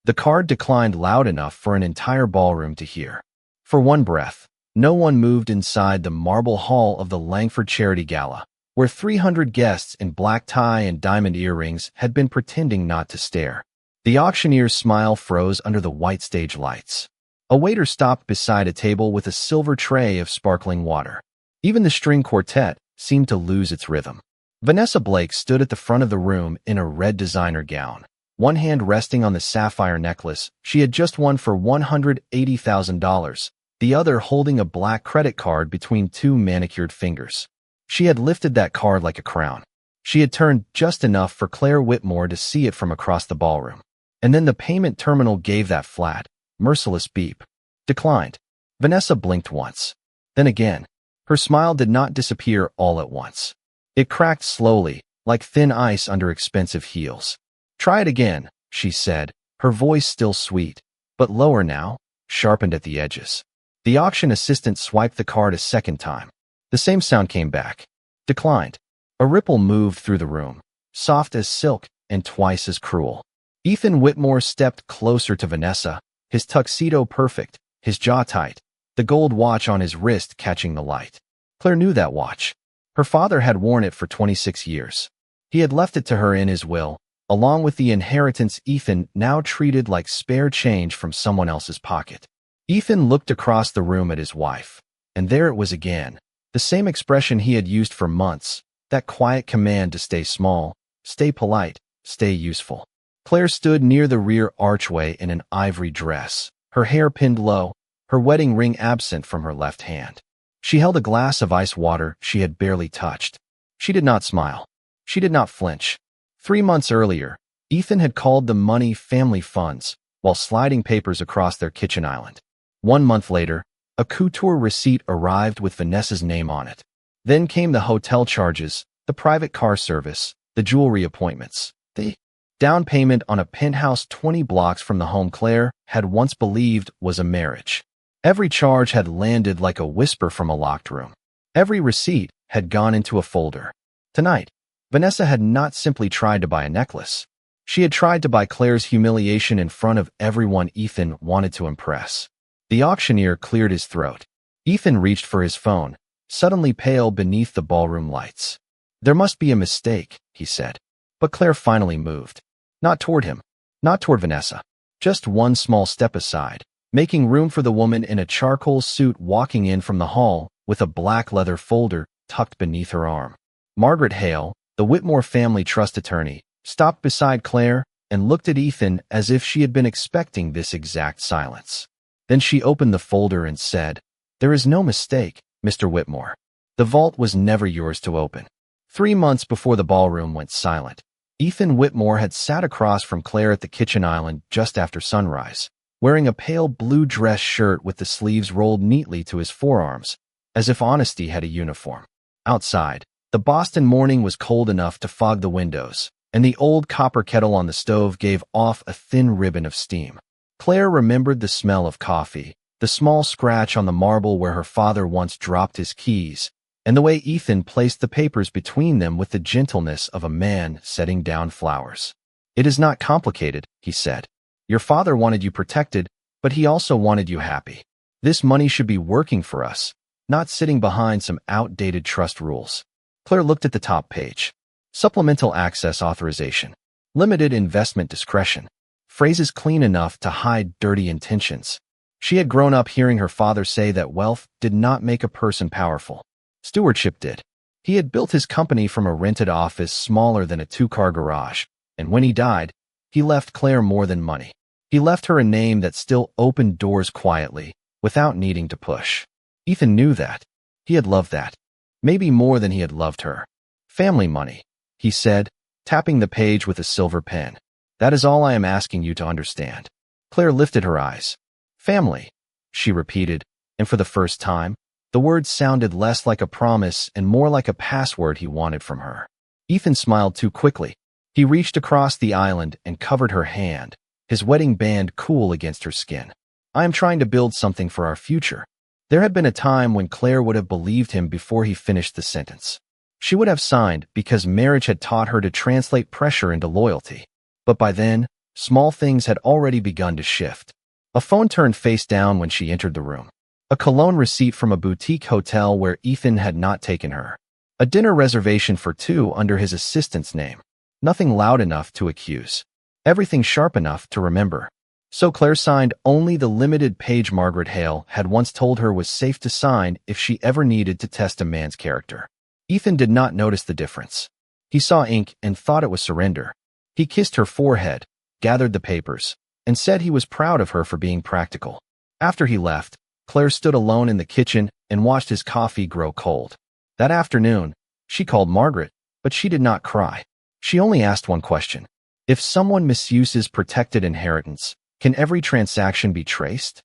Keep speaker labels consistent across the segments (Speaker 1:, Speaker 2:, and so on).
Speaker 1: The card declined loud enough for an entire ballroom to hear. For one breath, no one moved inside the marble hall of the Langford Charity Gala, where 300 guests in black tie and diamond earrings had been pretending not to stare. The auctioneer's smile froze under the white stage lights. A waiter stopped beside a table with a silver tray of sparkling water. Even the string quartet seemed to lose its rhythm. Vanessa Blake stood at the front of the room in a red designer gown, one hand resting on the sapphire necklace she had just won for $180,000, the other holding a black credit card between two manicured fingers. She had lifted that card like a crown. She had turned just enough for Claire Whitmore to see it from across the ballroom. And then the payment terminal gave that flat, merciless beep. Declined. Vanessa blinked once. Then again. Her smile did not disappear all at once. It cracked slowly, like thin ice under expensive heels. "Try it again," she said, her voice still sweet, but lower now, sharpened at the edges. The auction assistant swiped the card a second time. The same sound came back. Declined. A ripple moved through the room, soft as silk and twice as cruel. Ethan Whitmore stepped closer to Vanessa, his tuxedo perfect, his jaw tight, the gold watch on his wrist catching the light. Claire knew that watch. Her father had worn it for 26 years. He had left it to her in his will, along with the inheritance Ethan now treated like spare change from someone else's pocket. Ethan looked across the room at his wife, and there it was again, the same expression he had used for months, that quiet command to stay small, stay polite, stay useful. Claire stood near the rear archway in an ivory dress, her hair pinned low, her wedding ring absent from her left hand. She held a glass of ice water she had barely touched. She did not smile. She did not flinch. 3 months earlier, Ethan had called the money family funds while sliding papers across their kitchen island. 1 month later, a couture receipt arrived with Vanessa's name on it. Then came the hotel charges, the private car service, the jewelry appointments, the down payment on a penthouse 20 blocks from the home Claire had once believed was a marriage. Every charge had landed like a whisper from a locked room. Every receipt had gone into a folder. Tonight, Vanessa had not simply tried to buy a necklace. She had tried to buy Claire's humiliation in front of everyone Ethan wanted to impress. The auctioneer cleared his throat. Ethan reached for his phone, suddenly pale beneath the ballroom lights. "There must be a mistake," he said. But Claire finally moved. Not toward him. Not toward Vanessa. Just one small step aside, making room for the woman in a charcoal suit walking in from the hall with a black leather folder tucked beneath her arm. Margaret Hale, the Whitmore family trust attorney, stopped beside Claire and looked at Ethan as if she had been expecting this exact silence. Then she opened the folder and said, "There is no mistake, Mr. Whitmore. The vault was never yours to open." 3 months before the ballroom went silent, Ethan Whitmore had sat across from Claire at the kitchen island just after sunrise, wearing a pale blue dress shirt with the sleeves rolled neatly to his forearms, as if honesty had a uniform. Outside, the Boston morning was cold enough to fog the windows, and the old copper kettle on the stove gave off a thin ribbon of steam. Claire remembered the smell of coffee, the small scratch on the marble where her father once dropped his keys, and the way Ethan placed the papers between them with the gentleness of a man setting down flowers. "It is not complicated," he said. "Your father wanted you protected, but he also wanted you happy. This money should be working for us, not sitting behind some outdated trust rules." Claire looked at the top page. Supplemental access authorization. Limited investment discretion. Phrases clean enough to hide dirty intentions. She had grown up hearing her father say that wealth did not make a person powerful. Stewardship did. He had built his company from a rented office smaller than a 2-car garage, and when he died, he left Claire more than money. He left her a name that still opened doors quietly, without needing to push. Ethan knew that. He had loved that. Maybe more than he had loved her. "Family money," he said, tapping the page with a silver pen. "That is all I am asking you to understand." Claire lifted her eyes. "Family," she repeated, and for the first time, the words sounded less like a promise and more like a password he wanted from her. Ethan smiled too quickly. He reached across the island and covered her hand, his wedding band cool against her skin. "I am trying to build something for our future." There had been a time when Claire would have believed him before he finished the sentence. She would have signed because marriage had taught her to translate pressure into loyalty. But by then, Small things had already begun to shift. A phone turned face down when she entered the room. A cologne receipt from a boutique hotel where Ethan had not taken her. A dinner reservation for two under his assistant's name. Nothing loud enough to accuse. Everything sharp enough to remember. So Claire signed only the limited page Margaret Hale had once told her was safe to sign if she ever needed to test a man's character. Ethan did not notice the difference. He saw ink and thought it was surrender. He kissed her forehead, gathered the papers, and said he was proud of her for being practical. After he left, Claire stood alone in the kitchen and watched his coffee grow cold. That afternoon, she called Margaret, but she did not cry. She only asked one question. If someone misuses protected inheritance, can every transaction be traced?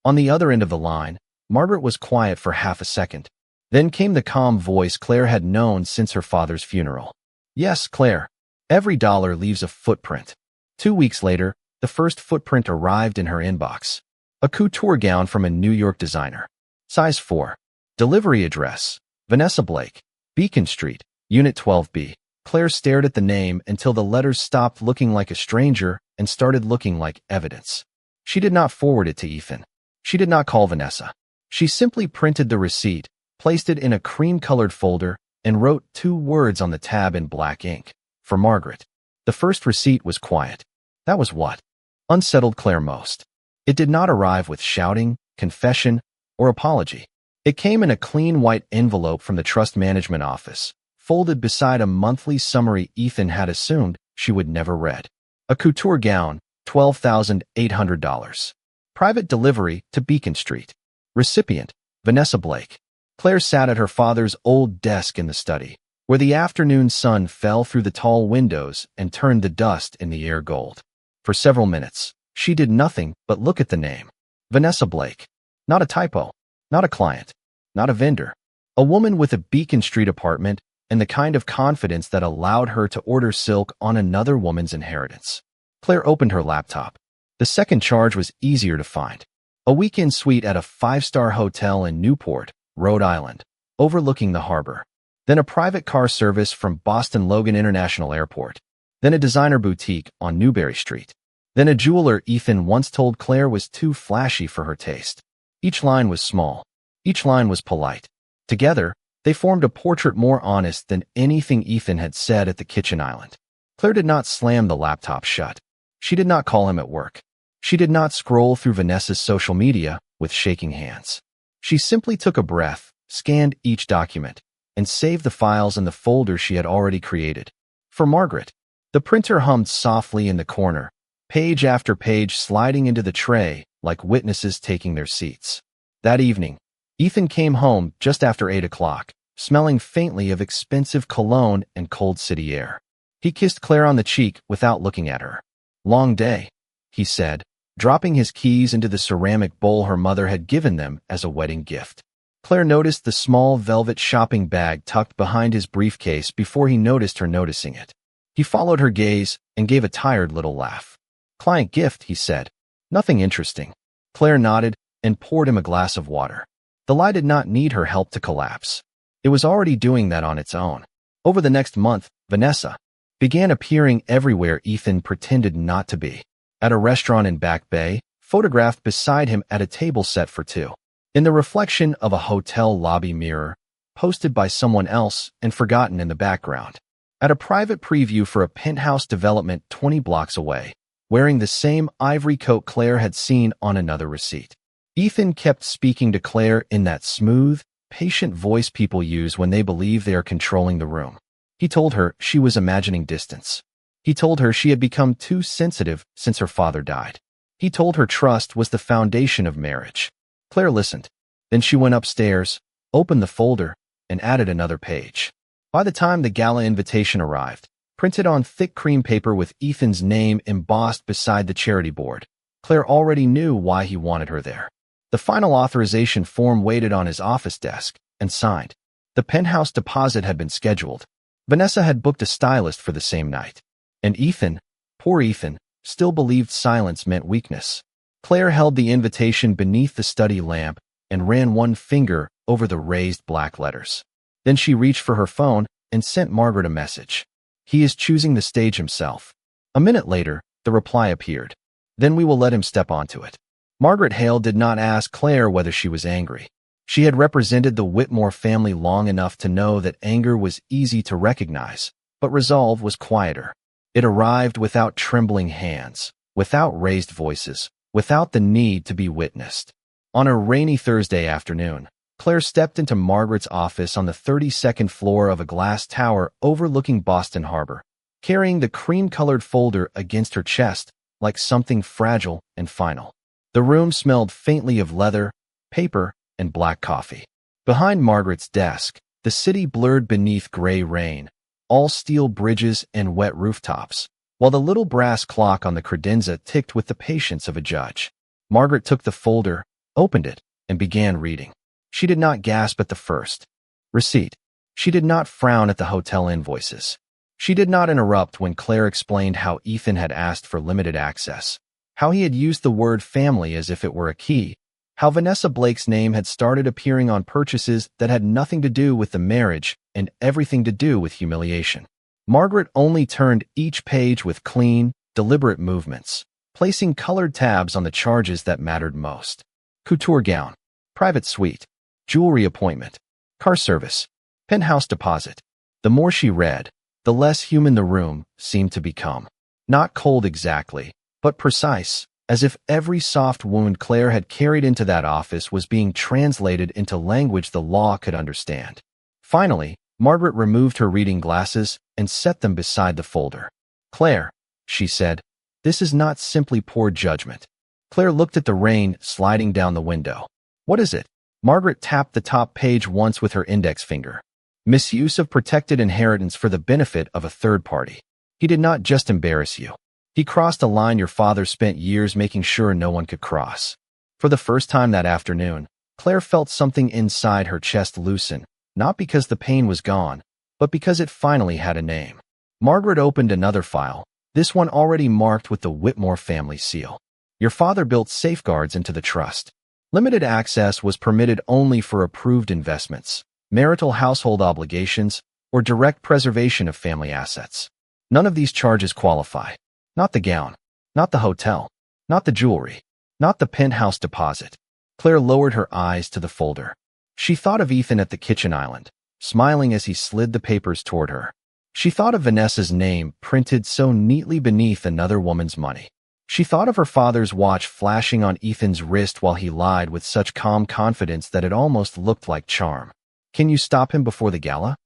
Speaker 1: On the other end of the line, Margaret was quiet for half a second. Then came the calm voice Claire had known since her father's funeral. Yes, Claire. Every dollar leaves a footprint. 2 weeks later, the first footprint arrived in her inbox. A couture gown from a New York designer. Size 4. Delivery address: Vanessa Blake, Beacon Street, Unit 12B. Claire stared at the name until the letters stopped looking like a stranger and started looking like evidence. She did not forward it to Ethan. She did not call Vanessa. She simply printed the receipt, placed it in a cream-colored folder, and wrote 2 words on the tab in black ink. For Margaret. The first receipt was quiet. That was what unsettled Claire most. It did not arrive with shouting, confession, or apology. It came in a clean white envelope from the trust management office, folded beside a monthly summary Ethan had assumed she would never read. A couture gown, $12,800. Private delivery to Beacon Street. Recipient: Vanessa Blake. Claire sat at her father's old desk in the study, where the afternoon sun fell through the tall windows and turned the dust in the air gold. For several minutes, she did nothing but look at the name. Vanessa Blake. Not a typo. Not a client. Not a vendor. A woman with a Beacon Street apartment and the kind of confidence that allowed her to order silk on another woman's inheritance. Claire opened her laptop. The second charge was easier to find. A weekend suite at a 5-star hotel in Newport, Rhode Island, overlooking the harbor. Then a private car service from Boston Logan International Airport. Then a designer boutique on Newberry Street. Then a jeweler Ethan once told Claire was too flashy for her taste. Each line was small. Each line was polite. Together, they formed a portrait more honest than anything Ethan had said at the kitchen island. Claire did not slam the laptop shut. She did not call him at work. She did not scroll through Vanessa's social media with shaking hands. She simply took a breath, scanned each document, and saved the files in the folder she had already created. For Margaret, the printer hummed softly in the corner, page after page sliding into the tray like witnesses taking their seats. That evening, Ethan came home just after 8 o'clock, smelling faintly of expensive cologne and cold city air. He kissed Claire on the cheek without looking at her. "Long day," he said, dropping his keys into the ceramic bowl her mother had given them as a wedding gift. Claire noticed the small velvet shopping bag tucked behind his briefcase before he noticed her noticing it. He followed her gaze and gave a tired little laugh. "Client gift," he said. "Nothing interesting." Claire nodded and poured him a glass of water. The lie did not need her help to collapse. It was already doing that on its own. Over the next month, Vanessa began appearing everywhere Ethan pretended not to be. At a restaurant in Back Bay, photographed beside him at a table set for two. In the reflection of a hotel lobby mirror, posted by someone else and forgotten in the background. At a private preview for a penthouse development 20 blocks away, wearing the same ivory coat Claire had seen on another receipt. Ethan kept speaking to Claire in that smooth, patient voice people use when they believe they are controlling the room. He told her she was imagining distance. He told her she had become too sensitive since her father died. He told her trust was the foundation of marriage. Claire listened. Then she went upstairs, opened the folder, and added another page. By the time the gala invitation arrived, printed on thick cream paper with Ethan's name embossed beside the charity board, Claire already knew why he wanted her there. The final authorization form waited on his office desk and signed. The penthouse deposit had been scheduled. Vanessa had booked a stylist for the same night. And Ethan, poor Ethan, still believed silence meant weakness. Claire held the invitation beneath the study lamp and ran one finger over the raised black letters. Then she reached for her phone and sent Margaret a message. "He is choosing the stage himself." A minute later, The reply appeared. Then we will let him step onto it. Margaret Hale did not ask Claire whether she was angry. She had represented the Whitmore family long enough to know that anger was easy to recognize, but resolve was quieter. It arrived without trembling hands, without raised voices, without the need to be witnessed. On a rainy Thursday afternoon, Claire stepped into Margaret's office on the 32nd floor of a glass tower overlooking Boston Harbor, carrying the cream-colored folder against her chest like something fragile and final. The room smelled faintly of leather, paper, and black coffee. Behind Margaret's desk, the city blurred beneath gray rain, all steel bridges and wet rooftops, while the little brass clock on the credenza ticked with the patience of a judge. Margaret took the folder, opened it, and began reading. She did not gasp at the first receipt. She did not frown at the hotel invoices. She did not interrupt when Claire explained how Ethan had asked for limited access, how he had used the word family as if it were a key, how Vanessa Blake's name had started appearing on purchases that had nothing to do with the marriage and everything to do with humiliation. Margaret only turned each page with clean, deliberate movements, placing colored tabs on the charges that mattered most. Couture gown, private suite, jewelry appointment, car service, penthouse deposit. The more she read, the less human the room seemed to become. Not cold exactly, but precise, as if every soft wound Claire had carried into that office was being translated into language the law could understand. Finally, Margaret removed her reading glasses and set them beside the folder. "Claire," she said, "this is not simply poor judgment." Claire looked at the rain sliding down the window. "What is it?" Margaret tapped the top page once with her index finger. "Misuse of protected inheritance for the benefit of a third party. He did not just embarrass you. He crossed a line your father spent years making sure no one could cross." For the first time that afternoon, Claire felt something inside her chest loosen, not because the pain was gone, but because it finally had a name. Margaret opened another file, this one already marked with the Whitmore family seal. "Your father built safeguards into the trust. Limited access was permitted only for approved investments, marital household obligations, or direct preservation of family assets. None of these charges qualify. Not the gown, not the hotel, not the jewelry, not the penthouse deposit." Claire lowered her eyes to the folder. She thought of Ethan at the kitchen island, smiling as he slid the papers toward her. She thought of Vanessa's name printed so neatly beneath another woman's money. She thought of her father's watch flashing on Ethan's wrist while he lied with such calm confidence that it almost looked like charm. "Can you stop him before the gala?"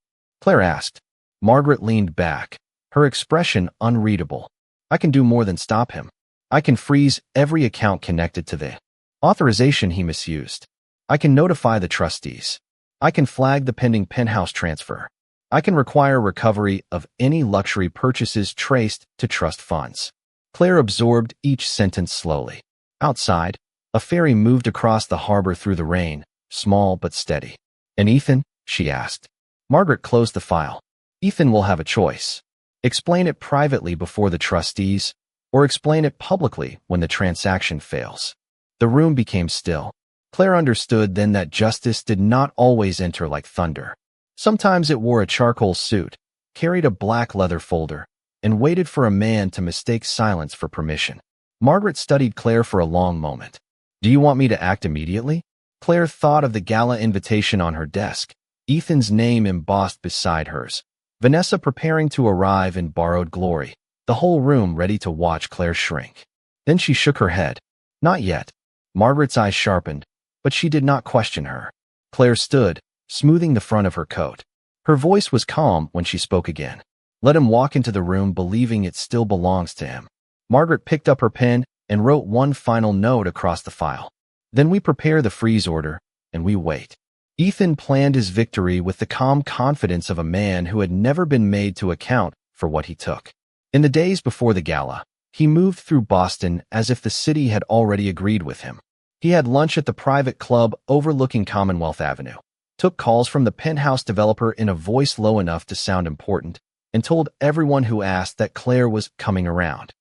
Speaker 1: Claire asked. Margaret leaned back, her expression unreadable. "I can do more than stop him. I can freeze every account connected to the authorization he misused. I can notify the trustees. I can flag the pending penthouse transfer. I can require recovery of any luxury purchases traced to trust funds." Claire absorbed each sentence slowly. Outside, a ferry moved across the harbor through the rain, small but steady. "And Ethan?" she asked. Margaret closed the file. "Ethan will have a choice. Explain it privately before the trustees, or explain it publicly when the transaction fails." The room became still. Claire understood then that justice did not always enter like thunder. Sometimes it wore a charcoal suit, carried a black leather folder, and waited for a man to mistake silence for permission. Margaret studied Claire for a long moment. "Do you want me to act immediately?" Claire thought of the gala invitation on her desk, Ethan's name embossed beside hers, Vanessa preparing to arrive in borrowed glory, the whole room ready to watch Claire shrink. Then she shook her head. "Not yet." Margaret's eyes sharpened, but she did not question her. Claire stood, smoothing the front of her coat. Her voice was calm when she spoke again. "Let him walk into the room believing it still belongs to him." Margaret picked up her pen and wrote one final note across the file. "Then we prepare the freeze order, and we wait." Ethan planned his victory with the calm confidence of a man who had never been made to account for what he took. In the days before the gala, he moved through Boston as if the city had already agreed with him. He had lunch at the private club overlooking Commonwealth Avenue, took calls from the penthouse developer in a voice low enough to sound important, and told everyone who asked that Claire was coming around.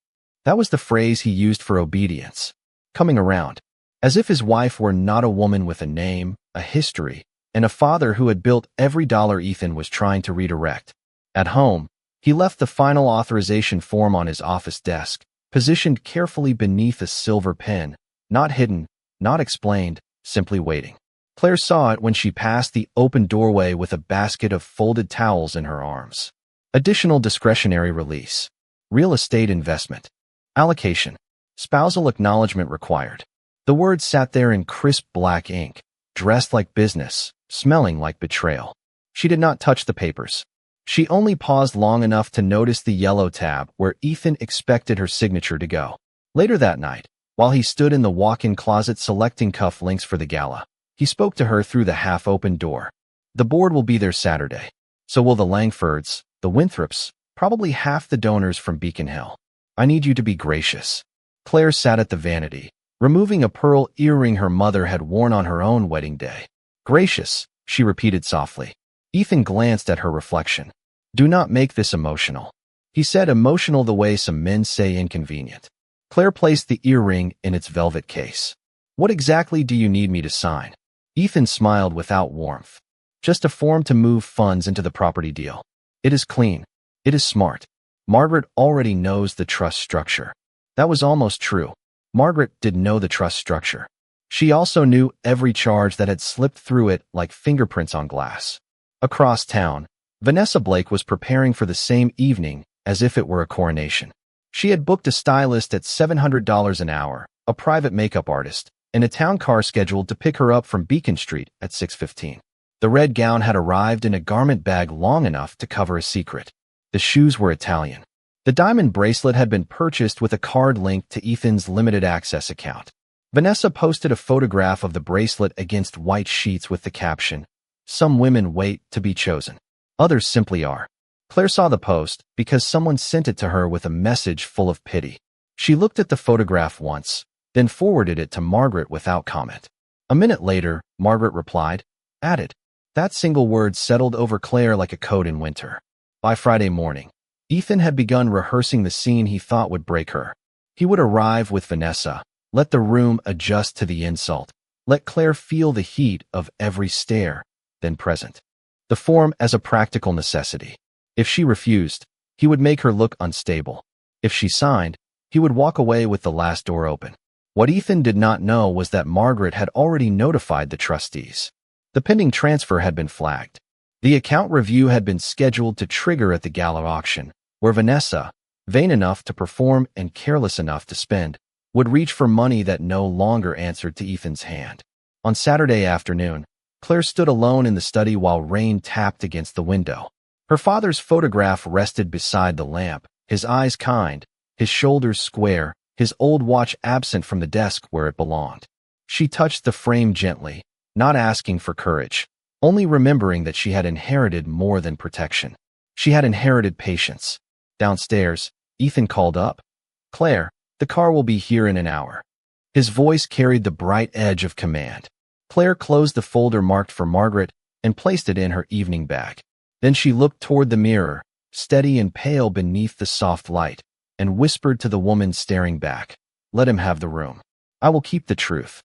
Speaker 1: That was the phrase he used for obedience. Coming around. As if his wife were not a woman with a name, a history, and a father who had built every dollar Ethan was trying to redirect. At home, he left the final authorization form on his office desk, positioned carefully beneath a silver pin, not hidden, not explained, simply waiting. Claire saw it when she passed the open doorway with a basket of folded towels in her arms. Additional discretionary release. Real estate investment. Allocation. Spousal acknowledgement required. The words sat there in crisp black ink, dressed like business, smelling like betrayal. She did not touch the papers. She only paused long enough to notice the yellow tab where Ethan expected her signature to go. Later that night, while he stood in the walk-in closet selecting cuff links for the gala, he spoke to her through the half-open door. The board will be there Saturday. So will the Langfords, the Winthrops, probably half the donors from Beacon Hill. I need you to be gracious. Claire sat at the vanity, removing a pearl earring her mother had worn on her own wedding day. Gracious, she repeated softly. Ethan glanced at her reflection. Do not make this emotional. He said emotional the way some men say inconvenient. Claire placed the earring in its velvet case. What exactly do you need me to sign? Ethan smiled without warmth. Just a form to move funds into the property deal. It is clean. It is smart. Margaret already knows the trust structure. That was almost true. Margaret did know the trust structure. She also knew every charge that had slipped through it like fingerprints on glass. Across town, Vanessa Blake was preparing for the same evening as if it were a coronation. She had booked a stylist at $700 an hour, a private makeup artist, and a town car scheduled to pick her up from Beacon Street at 6:15. The red gown had arrived in a garment bag long enough to cover a secret. The shoes were Italian. The diamond bracelet had been purchased with a card linked to Ethan's limited access account. Vanessa posted a photograph of the bracelet against white sheets with the caption, "Some women wait to be chosen. Others simply are." Claire saw the post because someone sent it to her with a message full of pity. She looked at the photograph once, then forwarded it to Margaret without comment. A minute later, Margaret replied, added. That single word settled over Claire like a coat in winter. By Friday morning, Ethan had begun rehearsing the scene he thought would break her. He would arrive with Vanessa, let the room adjust to the insult, let Claire feel the heat of every stare, then present the form as a practical necessity. If she refused, he would make her look unstable. If she signed, he would walk away with the last door open. What Ethan did not know was that Margaret had already notified the trustees. The pending transfer had been flagged. The account review had been scheduled to trigger at the gala auction, where Vanessa, vain enough to perform and careless enough to spend, would reach for money that no longer answered to Ethan's hand. On Saturday afternoon, Claire stood alone in the study while rain tapped against the window. Her father's photograph rested beside the lamp, his eyes kind, his shoulders square, his old watch absent from the desk where it belonged. She touched the frame gently, not asking for courage, only remembering that she had inherited more than protection. She had inherited patience. Downstairs, Ethan called up. Claire, the car will be here in an hour. His voice carried the bright edge of command. Claire closed the folder marked for Margaret and placed it in her evening bag. Then she looked toward the mirror, steady and pale beneath the soft light, and whispered to the woman staring back, let him have the room. I will keep the truth.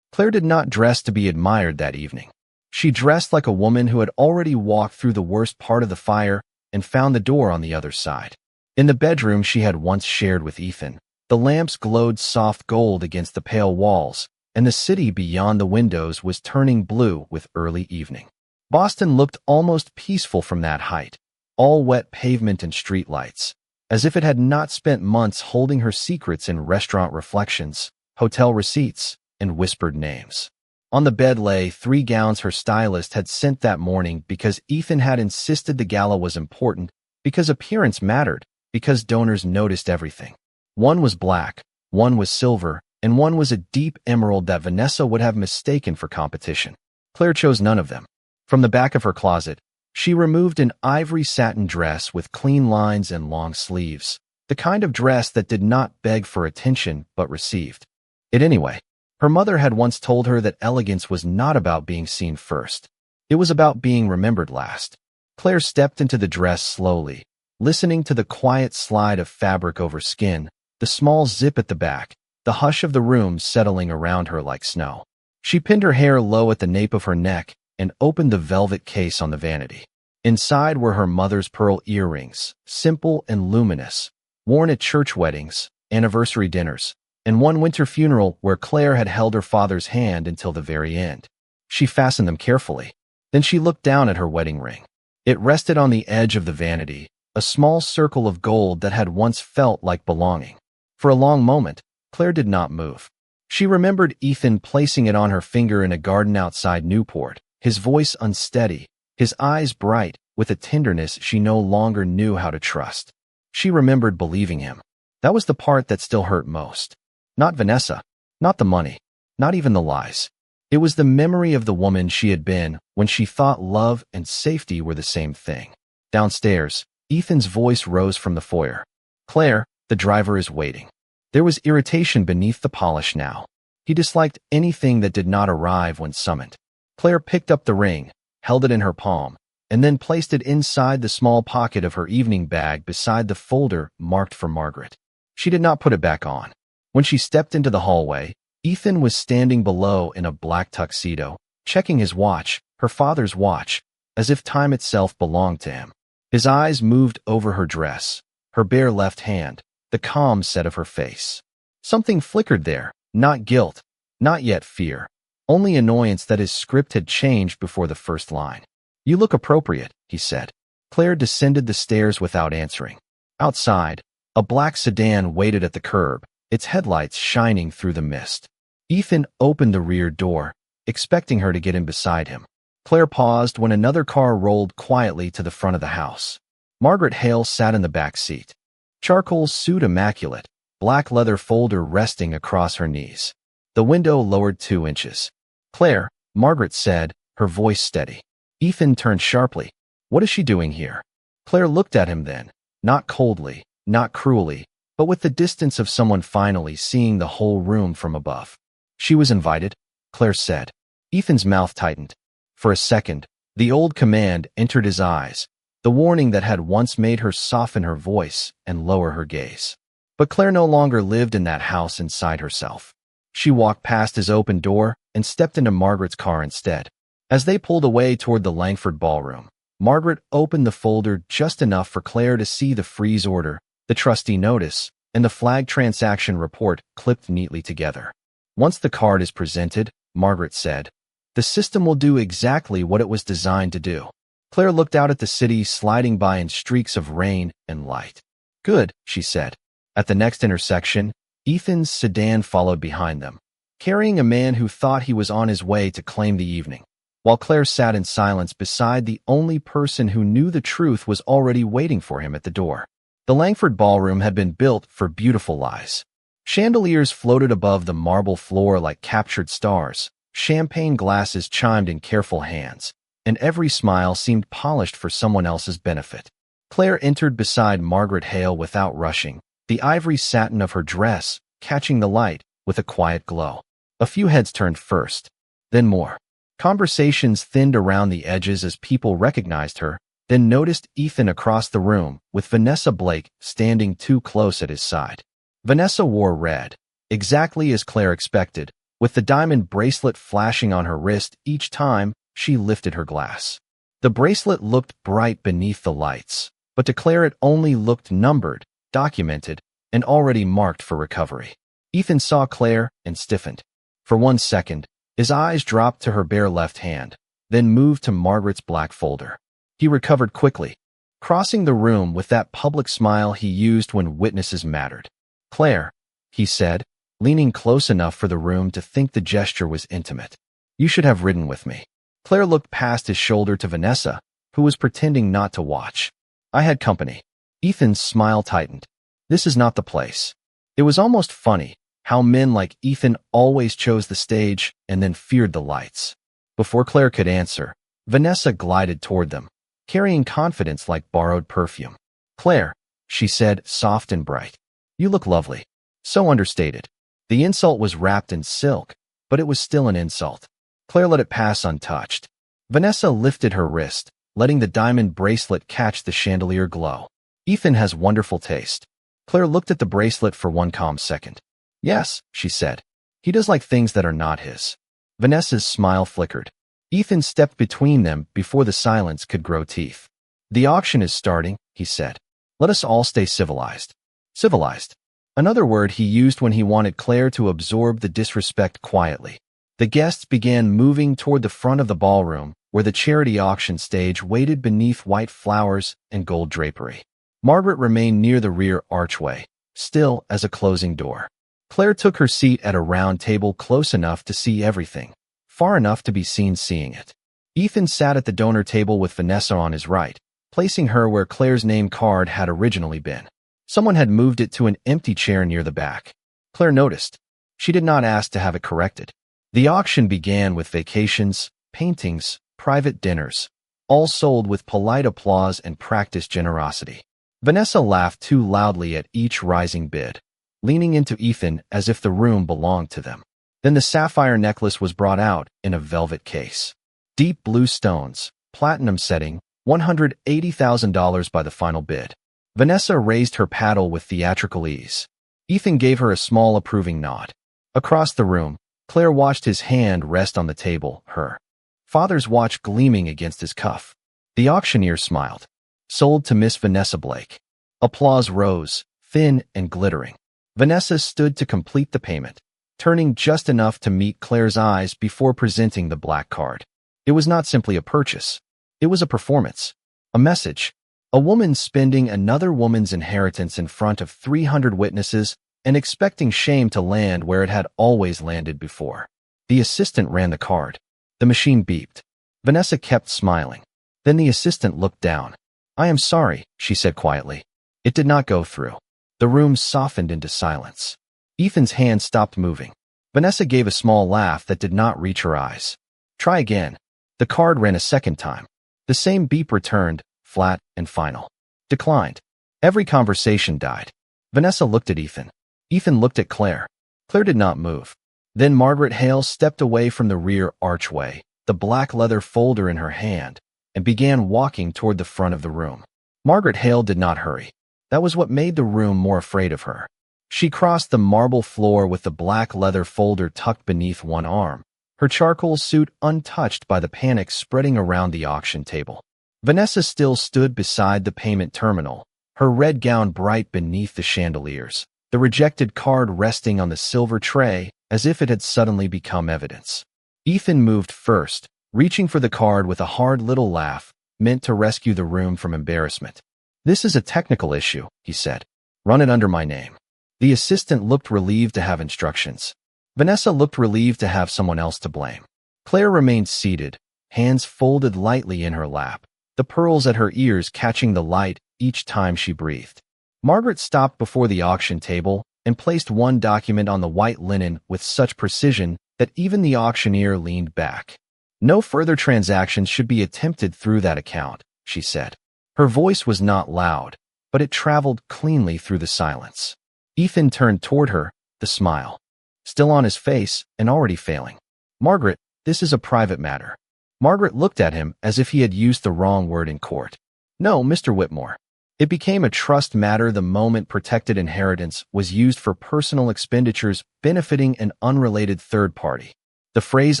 Speaker 1: Claire did not dress to be admired that evening. She dressed like a woman who had already walked through the worst part of the fire and found the door on the other side. In the bedroom she had once shared with Ethan, the lamps glowed soft gold against the pale walls, and the city beyond the windows was turning blue with early evening. Boston looked almost peaceful from that height, all wet pavement and streetlights, as if it had not spent months holding her secrets in restaurant reflections, hotel receipts, and whispered names. On the bed lay 3 gowns her stylist had sent that morning because Ethan had insisted the gala was important, because appearance mattered, because donors noticed everything. One was black, one was silver, and one was a deep emerald that Vanessa would have mistaken for competition. Claire chose none of them. From the back of her closet, she removed an ivory satin dress with clean lines and long sleeves, the kind of dress that did not beg for attention but received it anyway. Her mother had once told her that elegance was not about being seen first. It was about being remembered last. Claire stepped into the dress slowly, listening to the quiet slide of fabric over skin, the small zip at the back, the hush of the room settling around her like snow. She pinned her hair low at the nape of her neck and opened the velvet case on the vanity. Inside were her mother's pearl earrings, simple and luminous, worn at church weddings, anniversary dinners, and one winter funeral where Claire had held her father's hand until the very end. She fastened them carefully. Then she looked down at her wedding ring. It rested on the edge of the vanity, a small circle of gold that had once felt like belonging. For a long moment, Claire did not move. She remembered Ethan placing it on her finger in a garden outside Newport, his voice unsteady, his eyes bright with a tenderness she no longer knew how to trust. She remembered believing him. That was the part that still hurt most. Not Vanessa, not the money, not even the lies. It was the memory of the woman she had been when she thought love and safety were the same thing. Downstairs, Ethan's voice rose from the foyer. "Claire, the driver is waiting." There was irritation beneath the polish now. He disliked anything that did not arrive when summoned. Claire picked up the ring, held it in her palm, and then placed it inside the small pocket of her evening bag beside the folder marked for Margaret. She did not put it back on. When she stepped into the hallway, Ethan was standing below in a black tuxedo, checking his watch, her father's watch, as if time itself belonged to him. His eyes moved over her dress, her bare left hand, the calm set of her face. Something flickered there, not guilt, not yet fear, only annoyance that his script had changed before the first line. "You look appropriate," he said. Claire descended the stairs without answering. Outside, a black sedan waited at the curb, its headlights shining through the mist. Ethan opened the rear door, expecting her to get in beside him. Claire paused when another car rolled quietly to the front of the house. Margaret Hale sat in the back seat. Charcoal suit immaculate, black leather folder resting across her knees. The window lowered 2 inches. "Claire," Margaret said, her voice steady. Ethan turned sharply. "What is she doing here?" Claire looked at him then, not coldly, not cruelly, but with the distance of someone finally seeing the whole room from above. "She was invited," Claire said. Ethan's mouth tightened. For a second, the old command entered his eyes, the warning that had once made her soften her voice and lower her gaze. But Claire no longer lived in that house inside herself. She walked past his open door and stepped into Margaret's car instead. As they pulled away toward the Langford ballroom, Margaret opened the folder just enough for Claire to see the freeze order, the trustee notice, and the flag transaction report clipped neatly together. "Once the card is presented," Margaret said, "the system will do exactly what it was designed to do." Claire looked out at the city sliding by in streaks of rain and light. "Good," she said. At the next intersection, Ethan's sedan followed behind them, carrying a man who thought he was on his way to claim the evening, while Claire sat in silence beside the only person who knew the truth was already waiting for him at the door. The Langford ballroom had been built for beautiful lies. Chandeliers floated above the marble floor like captured stars, champagne glasses chimed in careful hands, and every smile seemed polished for someone else's benefit. Claire entered beside Margaret Hale without rushing, the ivory satin of her dress catching the light with a quiet glow. A few heads turned first, then more. Conversations thinned around the edges as people recognized her, then noticed Ethan across the room with Vanessa Blake standing too close at his side. Vanessa wore red, exactly as Claire expected, with the diamond bracelet flashing on her wrist each time she lifted her glass. The bracelet looked bright beneath the lights, but to Claire it only looked numbered, documented, and already marked for recovery. Ethan saw Claire and stiffened. For 1 second, his eyes dropped to her bare left hand, then moved to Margaret's black folder. He recovered quickly, crossing the room with that public smile he used when witnesses mattered. "Claire," he said, leaning close enough for the room to think the gesture was intimate. "You should have ridden with me." Claire looked past his shoulder to Vanessa, who was pretending not to watch. "I had company." Ethan's smile tightened. "This is not the place." It was almost funny how men like Ethan always chose the stage and then feared the lights. Before Claire could answer, Vanessa glided toward them, carrying confidence like borrowed perfume. "Claire," she said, soft and bright. "You look lovely." So understated. The insult was wrapped in silk, but it was still an insult. Claire let it pass untouched. Vanessa lifted her wrist, letting the diamond bracelet catch the chandelier glow. "Ethan has wonderful taste." Claire looked at the bracelet for one calm second. "Yes," she said. "He does like things that are not his." Vanessa's smile flickered. Ethan stepped between them before the silence could grow teeth. "The auction is starting," he said. "Let us all stay civilized." "Civilized?" another word he used when he wanted Claire to absorb the disrespect quietly. The guests began moving toward the front of the ballroom, where the charity auction stage waited beneath white flowers and gold drapery. Margaret remained near the rear archway, still as a closing door. Claire took her seat at a round table close enough to see everything, far enough to be seen seeing it. Ethan sat at the donor table with Vanessa on his right, placing her where Claire's name card had originally been. Someone had moved it to an empty chair near the back. Claire noticed. She did not ask to have it corrected. The auction began with vacations, paintings, private dinners, all sold with polite applause and practiced generosity. Vanessa laughed too loudly at each rising bid, leaning into Ethan as if the room belonged to them. Then the sapphire necklace was brought out in a velvet case. Deep blue stones, platinum setting, $180,000 by the final bid. Vanessa raised her paddle with theatrical ease. Ethan gave her a small approving nod. Across the room, Claire watched his hand rest on the table, her father's watch gleaming against his cuff. The auctioneer smiled. Sold to Miss Vanessa Blake. Applause rose, thin and glittering. Vanessa stood to complete the payment, turning just enough to meet Claire's eyes before presenting the black card. It was not simply a purchase. It was a performance. A message. A woman spending another woman's inheritance in front of 300 witnesses and expecting shame to land where it had always landed before. The assistant ran the card. The machine beeped. Vanessa kept smiling. Then the assistant looked down. "I am sorry," she said quietly. It did not go through. The room softened into silence. Ethan's hand stopped moving. Vanessa gave a small laugh that did not reach her eyes. "Try again." The card ran a second time. The same beep returned, flat and final. Declined. Every conversation died. Vanessa looked at Ethan. Ethan looked at Claire. Claire did not move. Then Margaret Hale stepped away from the rear archway, the black leather folder in her hand, and began walking toward the front of the room. Margaret Hale did not hurry. That was what made the room more afraid of her. She crossed the marble floor with the black leather folder tucked beneath one arm, her charcoal suit untouched by the panic spreading around the auction table. Vanessa still stood beside the payment terminal, her red gown bright beneath the chandeliers, the rejected card resting on the silver tray as if it had suddenly become evidence. Ethan moved first, reaching for the card with a hard little laugh, meant to rescue the room from embarrassment. "This is a technical issue," he said. "Run it under my name." The assistant looked relieved to have instructions. Vanessa looked relieved to have someone else to blame. Claire remained seated, hands folded lightly in her lap, the pearls at her ears catching the light each time she breathed. Margaret stopped before the auction table and placed one document on the white linen with such precision that even the auctioneer leaned back. "No further transactions should be attempted through that account," she said. Her voice was not loud, but it traveled cleanly through the silence. Ethan turned toward her, the smile still on his face and already failing. "Margaret, this is a private matter." Margaret looked at him as if he had used the wrong word in court. "No, Mr. Whitmore." It became a trust matter the moment protected inheritance was used for personal expenditures benefiting an unrelated third party. The phrase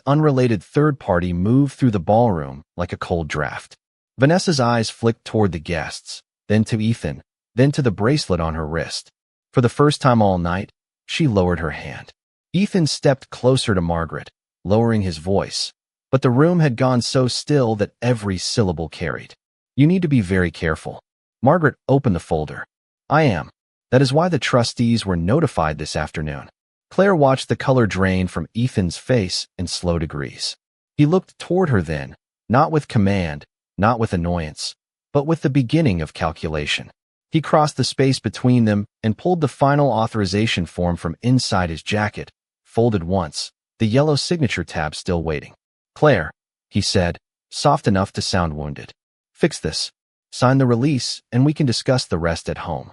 Speaker 1: unrelated third party moved through the ballroom like a cold draft. Vanessa's eyes flicked toward the guests, then to Ethan, then to the bracelet on her wrist. For the first time all night, she lowered her hand. Ethan stepped closer to Margaret, lowering his voice, but the room had gone so still that every syllable carried. "You need to be very careful." Margaret opened the folder. "I am. That is why the trustees were notified this afternoon." Claire watched the color drain from Ethan's face in slow degrees. He looked toward her then, not with command, not with annoyance, but with the beginning of calculation. He crossed the space between them and pulled the final authorization form from inside his jacket, folded once, the yellow signature tab still waiting. "Claire," he said, soft enough to sound wounded. "Fix this. Sign the release, and we can discuss the rest at home."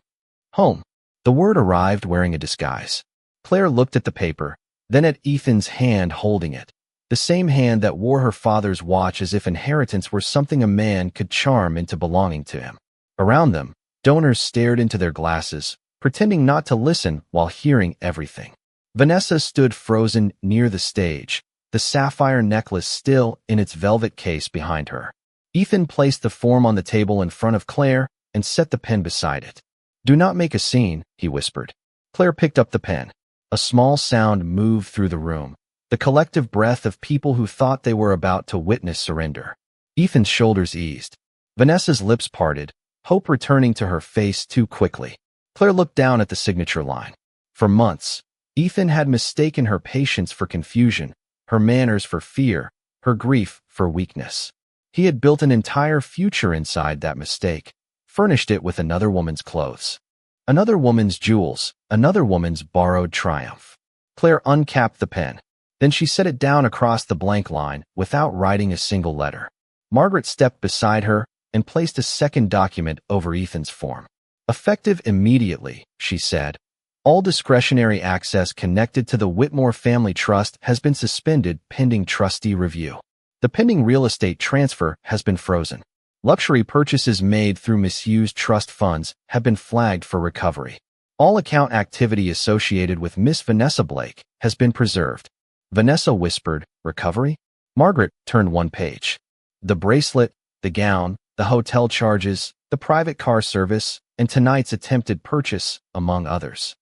Speaker 1: Home. The word arrived wearing a disguise. Claire looked at the paper, then at Ethan's hand holding it, the same hand that wore her father's watch as if inheritance were something a man could charm into belonging to him. Around them, donors stared into their glasses, pretending not to listen while hearing everything. Vanessa stood frozen near the stage, the sapphire necklace still in its velvet case behind her. Ethan placed the form on the table in front of Claire and set the pen beside it. "Do not make a scene," he whispered. Claire picked up the pen. A small sound moved through the room, the collective breath of people who thought they were about to witness surrender. Ethan's shoulders eased. Vanessa's lips parted, hope returning to her face too quickly. Claire looked down at the signature line. For months, Ethan had mistaken her patience for confusion, her manners for fear, her grief for weakness. He had built an entire future inside that mistake, furnished it with another woman's clothes, another woman's jewels, another woman's borrowed triumph. Claire uncapped the pen. Then she set it down across the blank line without writing a single letter. Margaret stepped beside her and placed a second document over Ethan's form. Effective immediately, she said. All discretionary access connected to the Whitmore Family Trust has been suspended pending trustee review. The pending real estate transfer has been frozen. Luxury purchases made through misused trust funds have been flagged for recovery. All account activity associated with Miss Vanessa Blake has been preserved. Vanessa whispered, "Recovery?" Margaret turned one page. The bracelet, the gown, the hotel charges, the private car service, and tonight's attempted purchase, among others.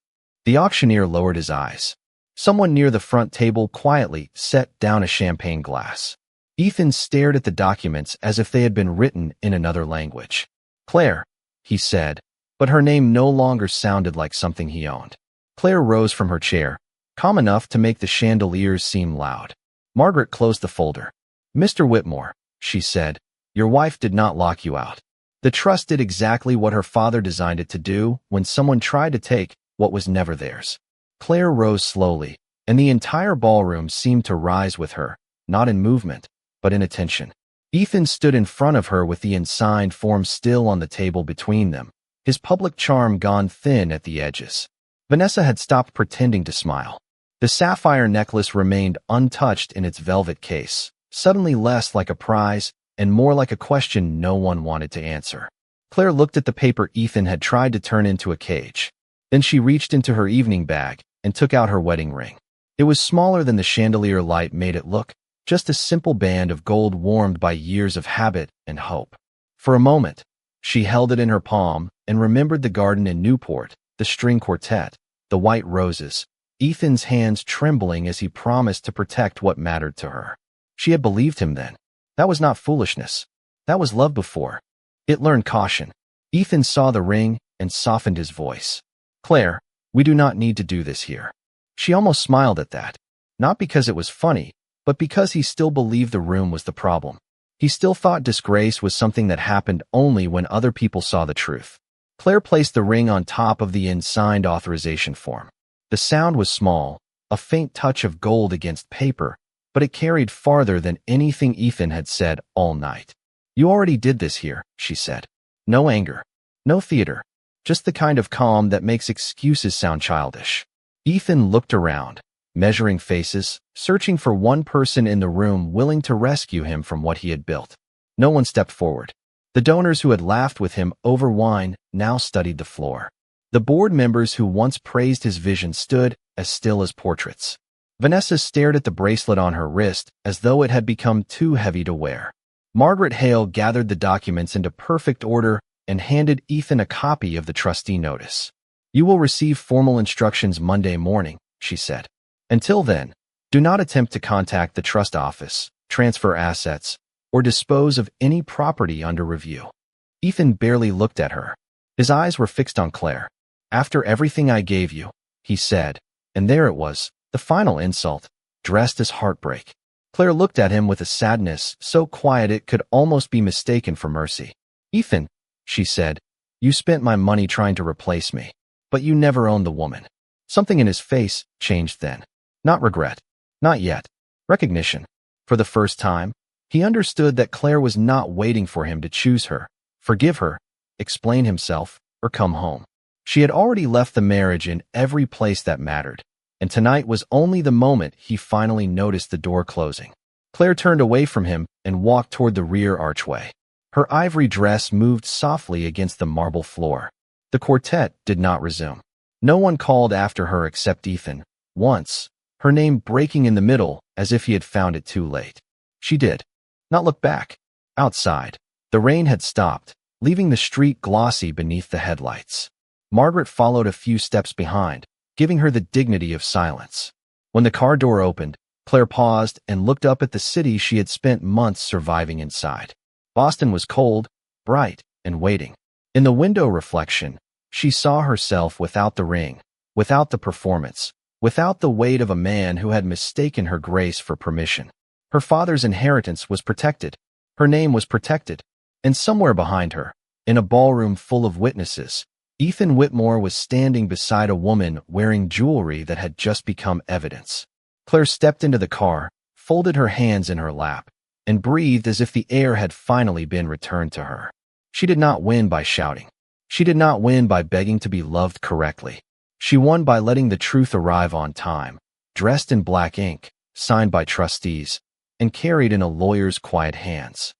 Speaker 1: The auctioneer lowered his eyes. Someone near the front table quietly set down a champagne glass. Ethan stared at the documents as if they had been written in another language. "Claire," he said, but her name no longer sounded like something he owned. Claire rose from her chair, calm enough to make the chandeliers seem loud. Margaret closed the folder. "Mr. Whitmore," she said, "your wife did not lock you out. The trust did exactly what her father designed it to do when someone tried to take what was never theirs." Claire rose slowly, and the entire ballroom seemed to rise with her, not in movement, but in attention. Ethan stood in front of her with the unsigned form still on the table between them, his public charm gone thin at the edges. Vanessa had stopped pretending to smile. The sapphire necklace remained untouched in its velvet case, suddenly less like a prize and more like a question no one wanted to answer. Claire looked at the paper Ethan had tried to turn into a cage. Then she reached into her evening bag and took out her wedding ring. It was smaller than the chandelier light made it look, just a simple band of gold warmed by years of habit and hope. For a moment, she held it in her palm and remembered the garden in Newport, the string quartet, the white roses, Ethan's hands trembling as he promised to protect what mattered to her. She had believed him then. That was not foolishness. That was love before. It learned caution. Ethan saw the ring and softened his voice. "Claire, we do not need to do this here." She almost smiled at that. Not because it was funny, but because he still believed the room was the problem. He still thought disgrace was something that happened only when other people saw the truth. Claire placed the ring on top of the unsigned authorization form. The sound was small, a faint touch of gold against paper, but it carried farther than anything Ethan had said all night. "You already did this here," she said. No anger, no theater, just the kind of calm that makes excuses sound childish. Ethan looked around, measuring faces, searching for one person in the room willing to rescue him from what he had built. No one stepped forward. The donors who had laughed with him over wine now studied the floor. The board members who once praised his vision stood as still as portraits. Vanessa stared at the bracelet on her wrist as though it had become too heavy to wear. Margaret Hale gathered the documents into perfect order and handed Ethan a copy of the trustee notice. "You will receive formal instructions Monday morning," she said. "Until then, do not attempt to contact the trust office, transfer assets, or dispose of any property under review." Ethan barely looked at her. His eyes were fixed on Claire. "After everything I gave you," he said, and there it was, the final insult, dressed as heartbreak. Claire looked at him with a sadness so quiet it could almost be mistaken for mercy. "Ethan," she said, "you spent my money trying to replace me, but you never owned the woman." Something in his face changed then. Not regret. Not yet. Recognition. For the first time, he understood that Claire was not waiting for him to choose her, forgive her, explain himself, or come home. She had already left the marriage in every place that mattered, and tonight was only the moment he finally noticed the door closing. Claire turned away from him and walked toward the rear archway. Her ivory dress moved softly against the marble floor. The quartet did not resume. No one called after her except Ethan. Once, her name breaking in the middle as if he had found it too late. She did not look back. Outside, the rain had stopped, leaving the street glossy beneath the headlights. Margaret followed a few steps behind, giving her the dignity of silence. When the car door opened, Claire paused and looked up at the city she had spent months surviving inside. Boston was cold, bright, and waiting. In the window reflection, she saw herself without the ring, without the performance, without the weight of a man who had mistaken her grace for permission. Her father's inheritance was protected. Her name was protected. And somewhere behind her, in a ballroom full of witnesses, Ethan Whitmore was standing beside a woman wearing jewelry that had just become evidence. Claire stepped into the car, folded her hands in her lap, and breathed as if the air had finally been returned to her. She did not win by shouting. She did not win by begging to be loved correctly. She won by letting the truth arrive on time, dressed in black ink, signed by trustees, and carried in a lawyer's quiet hands.